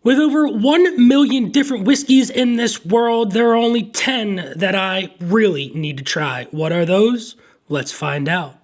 With over 1 million different whiskeys in this world, there are only 10 that I really need to try. What are those? Let's find out.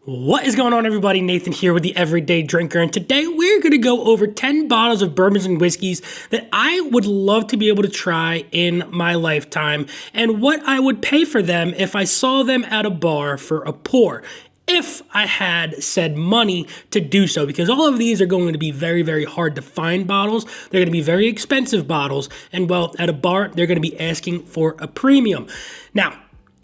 What is going on, everybody? Nathan here with the Everyday Drinker, and today we're going to go over 10 bottles of bourbons and whiskeys that I would love to be able to try in my lifetime, and what I would pay for them if I saw them at a bar for a pour, if I had said money to do so, because all of these are going to be very, very hard to find bottles. They're going to be very expensive bottles, and well, at a bar, they're going to be asking for a premium. Now,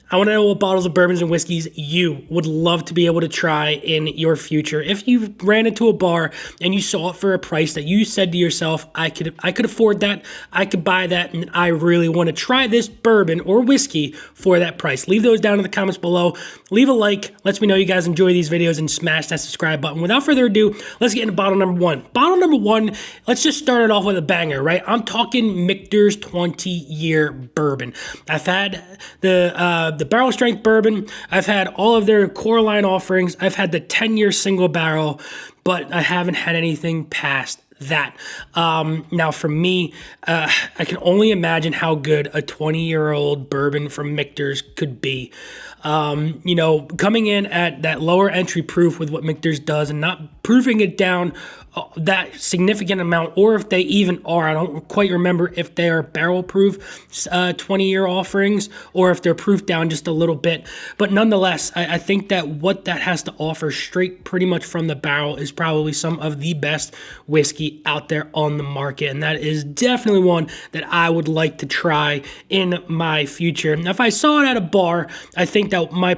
I want to know what bottles of bourbons and whiskeys you would love to be able to try in your future. If you ran into a bar and you saw it for a price that you said to yourself, I could afford that, I could buy that, and I really want to try this bourbon or whiskey for that price. Leave those down in the comments below. Leave a like. Lets me know you guys enjoy these videos, and smash that subscribe button. Without further ado, let's get into bottle number one. Bottle number one, let's just start it off with a banger, right? I'm talking Michter's 20-year bourbon. I've had the barrel strength bourbon. I've had all of their core line offerings. I've had the 10-year single barrel, but I haven't had anything past that. Now for me, I can only imagine how good a 20-year-old bourbon from Michter's could be. Coming in at that lower entry proof with what Michter's does and not proofing it down that significant amount, or if they even are, I don't quite remember if they are barrel proof 20-year offerings or if they're proofed down just a little bit. But nonetheless, I think that what that has to offer straight pretty much from the barrel is probably some of the best whiskey out there on the market. And that is definitely one that I would like to try in my future. Now, if I saw it at a bar, I think that my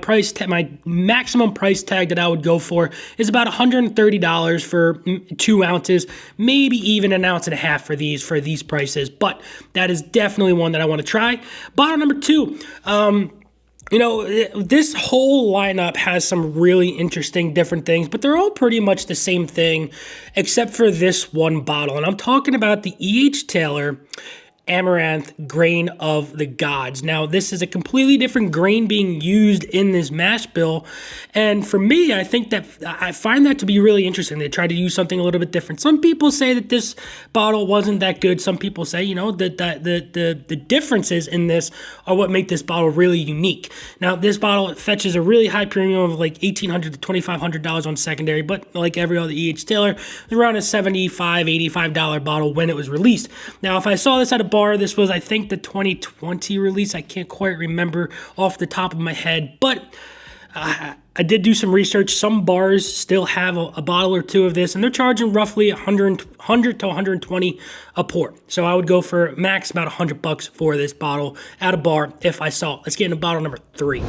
maximum price tag that I would go for is about $130 for 2 ounces, maybe even an ounce and a half for these prices. But that is definitely one that I want to try. Bottle number two. This whole lineup has some really interesting different things, but they're all pretty much the same thing except for this one bottle. And I'm talking about the E.H. Taylor Amaranth Grain of the Gods. Now, this is a completely different grain being used in this mash bill, and for me, I find that to be really interesting. They tried to use something a little bit different. Some people say that this bottle wasn't that good. Some people say, that the differences in this are what make this bottle really unique. Now, this bottle fetches a really high premium of like $1,800 to $2,500 on secondary, but like every other E.H. Taylor, it was around a $75, $85 bottle when it was released. Now, if I saw this at a bar, this was, I think, the 2020 release. I can't quite remember off the top of my head, but I did do some research. Some bars still have a bottle or two of this, and they're charging roughly $100 to $120 a pour. So I would go for max about $100 for this bottle at a bar if I saw it. Let's get into bottle number three.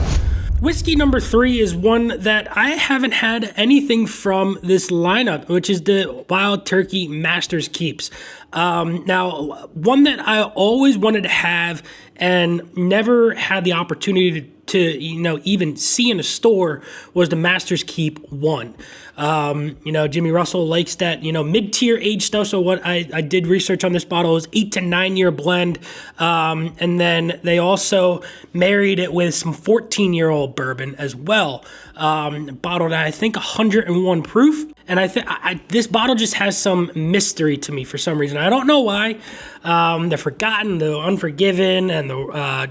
Whiskey number three is one that I haven't had anything from this lineup, which is the Wild Turkey Master's Keeps. Now, one that I always wanted to have and never had the opportunity to even see in a store was the Master's Keep 1. Jimmy Russell likes that, mid-tier age stuff. So what I did research on this bottle is 8 to 9 year blend. And then they also married it with some 14-year-old bourbon as well. Bottled at, I think, 101 proof. And I think this bottle just has some mystery to me for some reason. I don't know why. The Forgotten, the Unforgiven, and the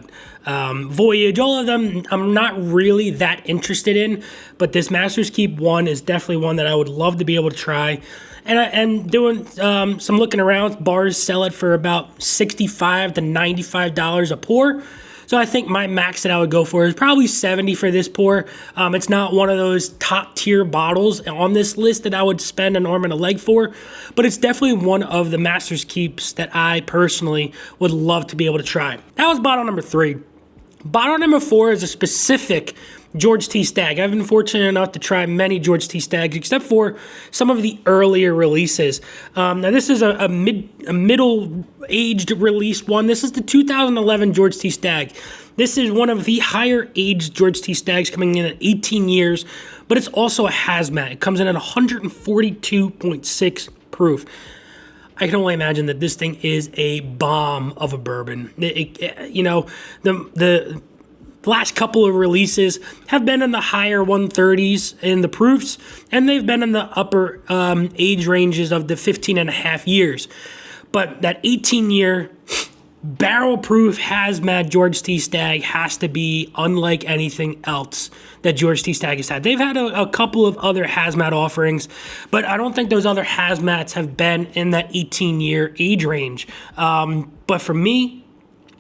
Voyage, all of them I'm not really that interested in, but this Master's Keep 1 is definitely one that I would love to be able to try. And doing some looking around, bars sell it for about $65 to $95 a pour. So I think my max that I would go for is probably $70 for this pour. It's not one of those top tier bottles on this list that I would spend an arm and a leg for, but it's definitely one of the Master's Keeps that I personally would love to be able to try. That was bottle number three. Bottle number four is a specific George T Stagg. I've been fortunate enough to try many George T Staggs, except for some of the earlier releases. Now, this is a middle-aged release one. This is the 2011 George T Stagg. This is one of the higher-aged George T Staggs, coming in at 18 years, but it's also a hazmat. It comes in at 142.6 proof. I can only imagine that this thing is a bomb of a bourbon. The last couple of releases have been in the higher 130s in the proofs, and they've been in the upper age ranges of the 15 and a half years. But that 18-year barrel proof hazmat George T Stagg has to be unlike anything else that George T Stagg has had. They've had a couple of other hazmat offerings, but I don't think those other hazmats have been in that 18-year age range. But for me,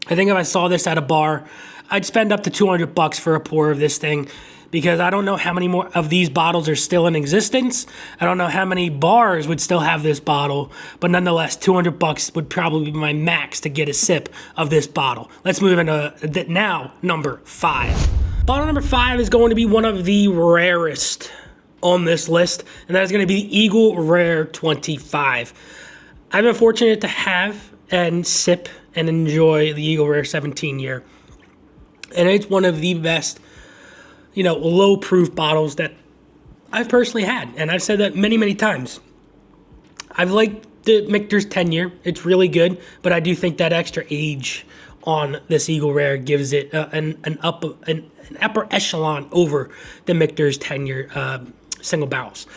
I think if I saw this at a bar, I'd spend up to $200 for a pour of this thing, because I don't know how many more of these bottles are still in existence. I don't know how many bars would still have this bottle, but nonetheless, $200 would probably be my max to get a sip of this bottle. Let's move into now number 5. Bottle number 5 is going to be one of the rarest on this list, and that is going to be the Eagle Rare 25. I've been fortunate to have and sip and enjoy the Eagle Rare 17 year, and it's one of the best, low proof bottles that I've personally had. And I've said that many, many times. I've liked the Michter's 10 year. It's really good, but I do think that extra age on this Eagle Rare gives it an upper echelon over the Michter's 10 year single barrels.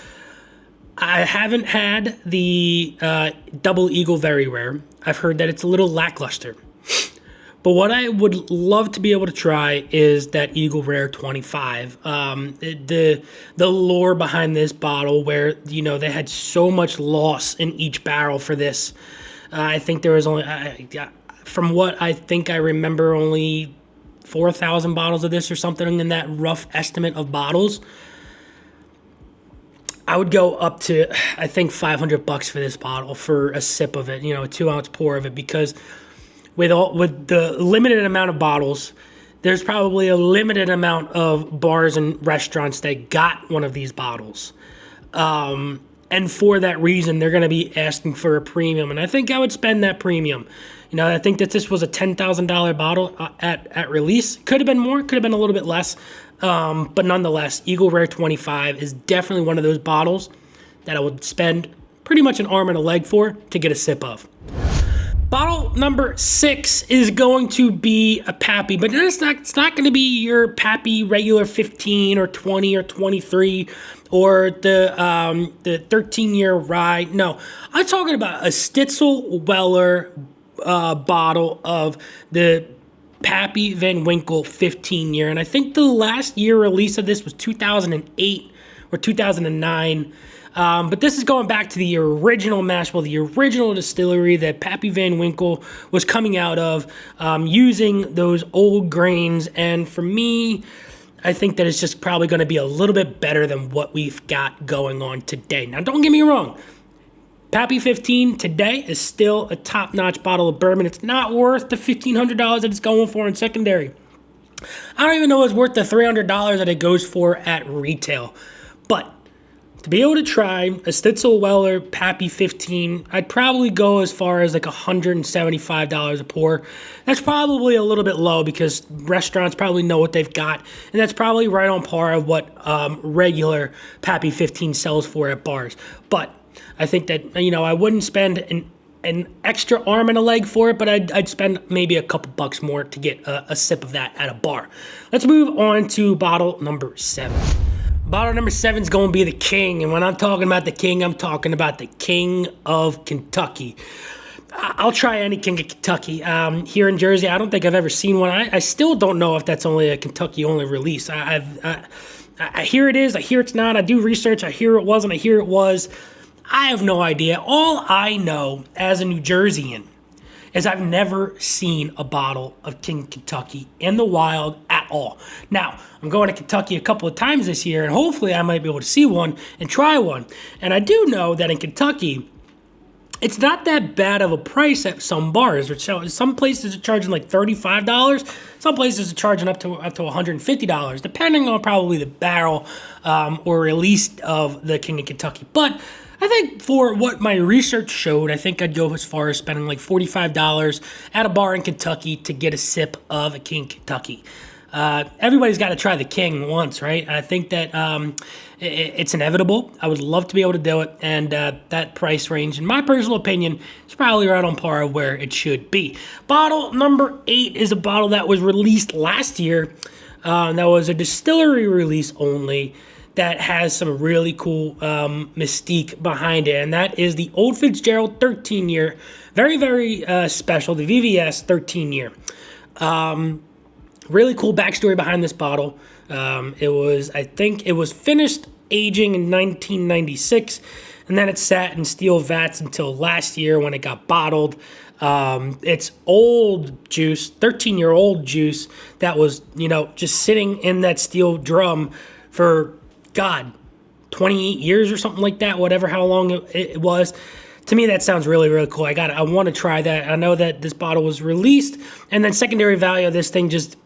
I haven't had the Double Eagle Very Rare. I've heard that it's a little lackluster. But what I would love to be able to try is that Eagle Rare 25. The lore behind this bottle, where they had so much loss in each barrel for this. I think there was only, from what I think I remember, only 4,000 bottles of this or something in that rough estimate of bottles. I would go up to, I think, $500 for this bottle for a sip of it, a 2-ounce pour of it, because with the limited amount of bottles, there's probably a limited amount of bars and restaurants that got one of these bottles. And for that reason, they're going to be asking for a premium. And I think I would spend that premium. I think that this was a $10,000 bottle at release. Could have been more, could have been a little bit less. But nonetheless, Eagle Rare 25 is definitely one of those bottles that I would spend pretty much an arm and a leg for to get a sip of. Bottle number 6 is going to be a Pappy, but it's not going to be your Pappy regular 15 or 20 or 23 or the 13-year rye. No, I'm talking about a Stitzel-Weller bottle of the Pappy Van Winkle 15 year. And I think the last year release of this was 2008 or 2009. But this is going back to the original mash bill, the original distillery that Pappy Van Winkle was coming out of, using those old grains. And for me, I think that it's just probably going to be a little bit better than what we've got going on today. Now, don't get me wrong. Pappy 15 today is still a top-notch bottle of bourbon. It's not worth the $1,500 that it's going for in secondary. I don't even know it's worth the $300 that it goes for at retail. But to be able to try a Stitzel-Weller Pappy 15, I'd probably go as far as like $175 a pour. That's probably a little bit low because restaurants probably know what they've got, and that's probably right on par of what regular Pappy 15 sells for at bars. But I think that, I wouldn't spend an extra arm and a leg for it, but I'd spend maybe a couple bucks more to get a sip of that at a bar. Let's move on to bottle number 7. Bottle number 7 is going to be the king, and when I'm talking about the king, I'm talking about the King of Kentucky. I'll try any King of Kentucky. Here in Jersey, I don't think I've ever seen one. I still don't know if that's only a Kentucky-only release. I hear it is, I hear it's not. I do research, I hear it wasn't, I hear it was. I have no idea. All I know as a New Jerseyan is I've never seen a bottle of King Kentucky in the wild at all. Now, I'm going to Kentucky a couple of times this year, and hopefully I might be able to see one and try one. And I do know that in Kentucky, it's not that bad of a price at some bars. Some places are charging like $35. Some places are charging up to $150, depending on probably the barrel or release of the King of Kentucky. But I think for what my research showed, I think I'd go as far as spending like $45 at a bar in Kentucky to get a sip of a King Kentucky. Everybody's got to try the King once, right? I think that it's inevitable. I would love to be able to do it, and that price range, in my personal opinion, is probably right on par of where it should be. Bottle number 8 is a bottle that was released last year. That was a distillery release only that has some really cool mystique behind it, and that is the Old Fitzgerald 13-year. Very, very special, the VVS 13-year. Really cool backstory behind this bottle. I think it was finished aging in 1996, and then it sat in steel vats until last year when it got bottled. It's old juice, 13-year-old juice that was, just sitting in that steel drum for, 28 years or something like that, whatever, how long it was. To me, that sounds really, really cool. I want to try that. I know that this bottle was released, and then secondary value of this thing just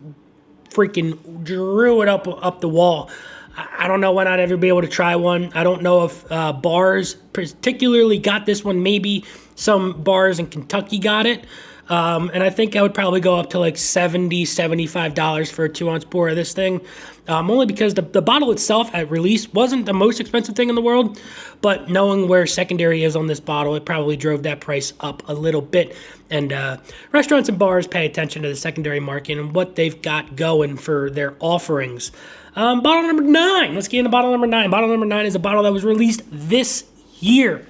freaking drew it up the wall. I don't know when I'd ever be able to try one. I don't know if bars particularly got this one. Maybe some bars in Kentucky got it. And I think I would probably go up to like $70, $75 for a 2-ounce pour of this thing. Only because the bottle itself at release wasn't the most expensive thing in the world, but knowing where secondary is on this bottle, it probably drove that price up a little bit. And restaurants and bars pay attention to the secondary market and what they've got going for their offerings. Bottle number 9. Let's get into bottle number 9. Bottle number 9 is a bottle that was released this year.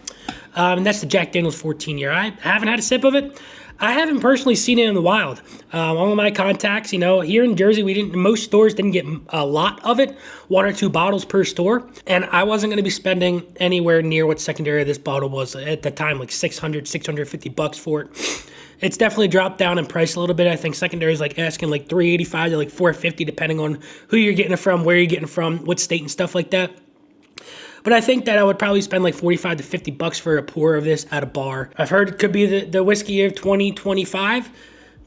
And that's the Jack Daniel's 14-year. I haven't had a sip of it. I haven't personally seen it in the wild. All of my contacts, here in Jersey, most stores didn't get a lot of it, 1 or 2 bottles per store. And I wasn't going to be spending anywhere near what secondary of this bottle was at the time, like $650 for it. It's definitely dropped down in price a little bit. I think secondary is like asking like $385 to like $450, depending on who you're getting it from, where you're getting it from, what state and stuff like that. But I think that I would probably spend like $45 to $50 for a pour of this at a bar. I've heard it could be the whiskey of 2025,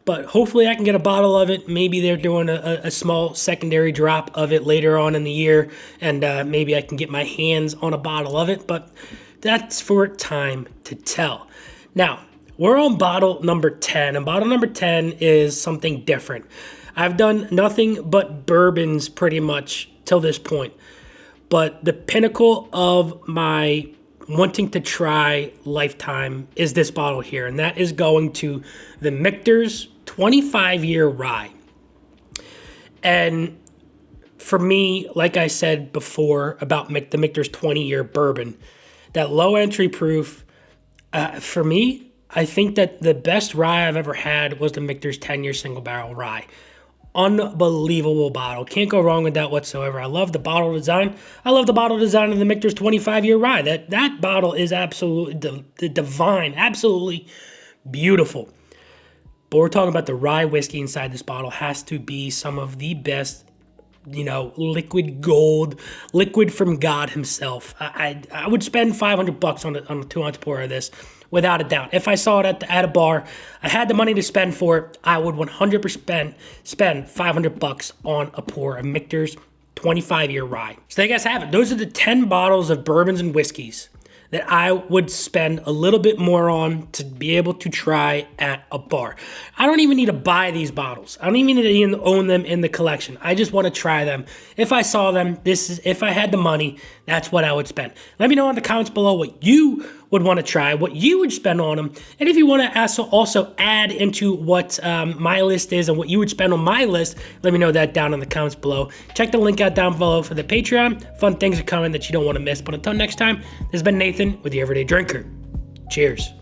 but hopefully I can get a bottle of it. Maybe they're doing a small secondary drop of it later on in the year, and maybe I can get my hands on a bottle of it, but that's for time to tell. Now, we're on bottle number 10, and bottle number 10 is something different. I've done nothing but bourbons pretty much till this point. But the pinnacle of my wanting to try lifetime is this bottle here, and that is going to the Michter's 25-year rye. And for me, like I said before about the Michter's 20-year bourbon, that low entry proof, for me, I think that the best rye I've ever had was the Michter's 10-year single barrel rye. Unbelievable bottle. Can't go wrong with that whatsoever. I love the bottle design. I love the bottle design of the Michter's 25-year rye. That bottle is absolutely divine, absolutely beautiful. But we're talking about the rye whiskey inside this bottle has to be some of the best, liquid gold, liquid from God himself. I would spend $500 on a 2-ounce pour of this. Without a doubt. If I saw it at a bar, I had the money to spend for it, I would 100% spend $500 on a pour of Michter's 25-year rye. So there you guys have it. Those are the 10 bottles of bourbons and whiskeys that I would spend a little bit more on to be able to try at a bar. I don't even need to buy these bottles. I don't even need to even own them in the collection. I just want to try them. If I saw them, if I had the money, that's what I would spend. Let me know in the comments below what you would want to try, what you would spend on them, and if you want to also add into what my list is and what you would spend on my list, let me know that down in the comments below. Check the link out down below for the Patreon. Fun things are coming that you don't want to miss. But until next time, this has been Nathan with the Everyday Drinker. Cheers.